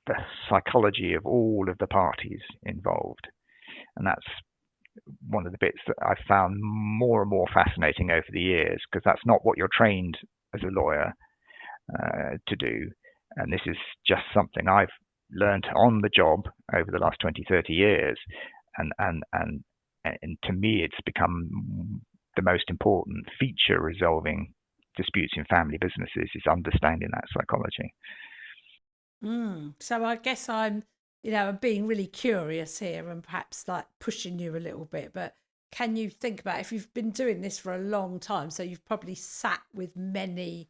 the psychology of all of the parties involved. And that's one of the bits that I've found more and more fascinating over the years, because that's not what you're trained as a lawyer to do. And this is just something I've learned on the job over the last 20, 30 years. And to me, it's become the most important feature resolving disputes in family businesses, is understanding that psychology. So I guess I'm being really curious here and perhaps like pushing you a little bit, but can you think about, if you've been doing this for a long time, so you've probably sat with many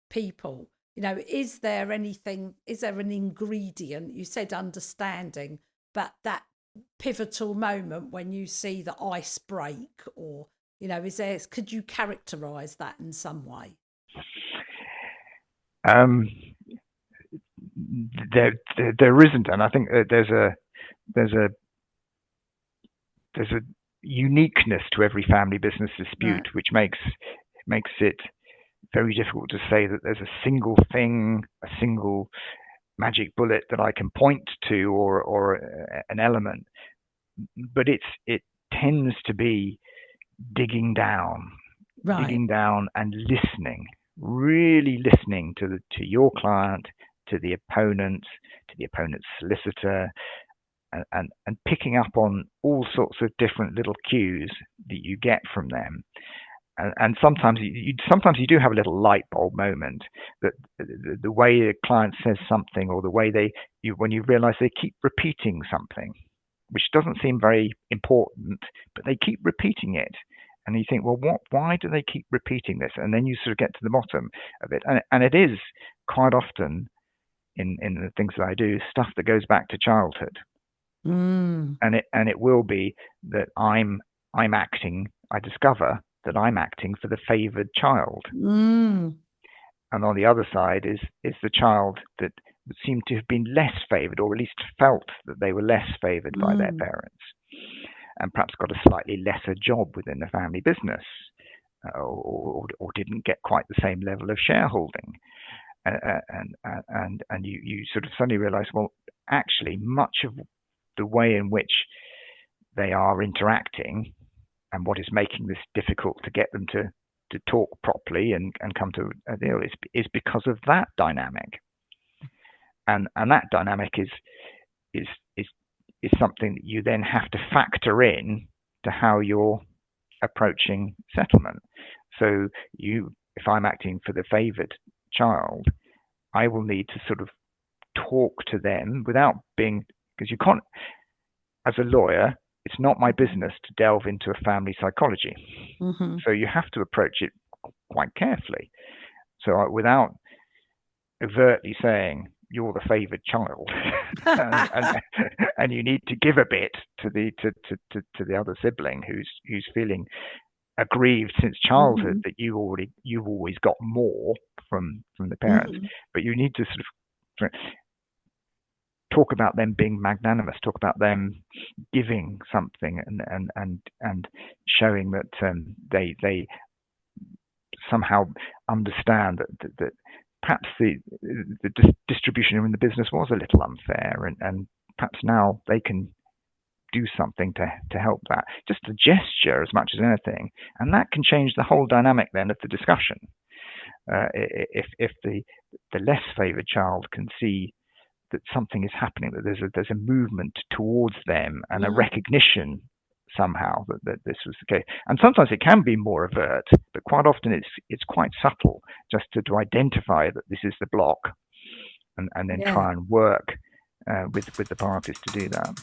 people, is there an ingredient? You said understanding, but that pivotal moment when you see the ice break, or, could you characterize that in some way? There isn't, and I think there's a uniqueness to every family business dispute, which makes it very difficult to say that there's a single thing, a single magic bullet that I can point to, or an element. But it tends to be digging down and listening, really listening to your client, to the opponent's solicitor, and picking up on all sorts of different little cues that you get from them. And sometimes you do have a little light bulb moment, that the way a client says something, or the way when you realize they keep repeating something, which doesn't seem very important, but they keep repeating it. And you think, well, why do they keep repeating this? And then you sort of get to the bottom of it. And it is quite often in the things that I do, stuff that goes back to childhood. And it will be that I discover that I'm acting for the favored child. And on the other side is the child that seemed to have been less favored, or at least felt that they were less favored by their parents, and perhaps got a slightly lesser job within the family business, or didn't get quite the same level of shareholding. And you sort of suddenly realize, well, actually, much of the way in which they are interacting, and what is making this difficult to get them to talk properly and come to a deal, is because of that dynamic. And that dynamic is something that you then have to factor in to how you're approaching settlement. So if I'm acting for the favored child, I will need to sort of talk to them without being, because you can't, as a lawyer, it's not my business to delve into a family psychology. So you have to approach it quite carefully. So without overtly saying you're the favored child, and you need to give a bit to the other sibling who's feeling aggrieved since childhood that you've always got more from the parents, but you need to sort of talk about them being magnanimous, talk about them giving something, and showing that they somehow understand that perhaps the distribution in the business was a little unfair, and perhaps now they can do something to help that. Just a gesture as much as anything, and that can change the whole dynamic then of the discussion. If the less favored child can see that something is happening, that there's a movement towards them, and a recognition somehow that this was the case. And sometimes it can be more overt, but quite often it's quite subtle, just to identify that this is the block, and then try and work with the parties to do that.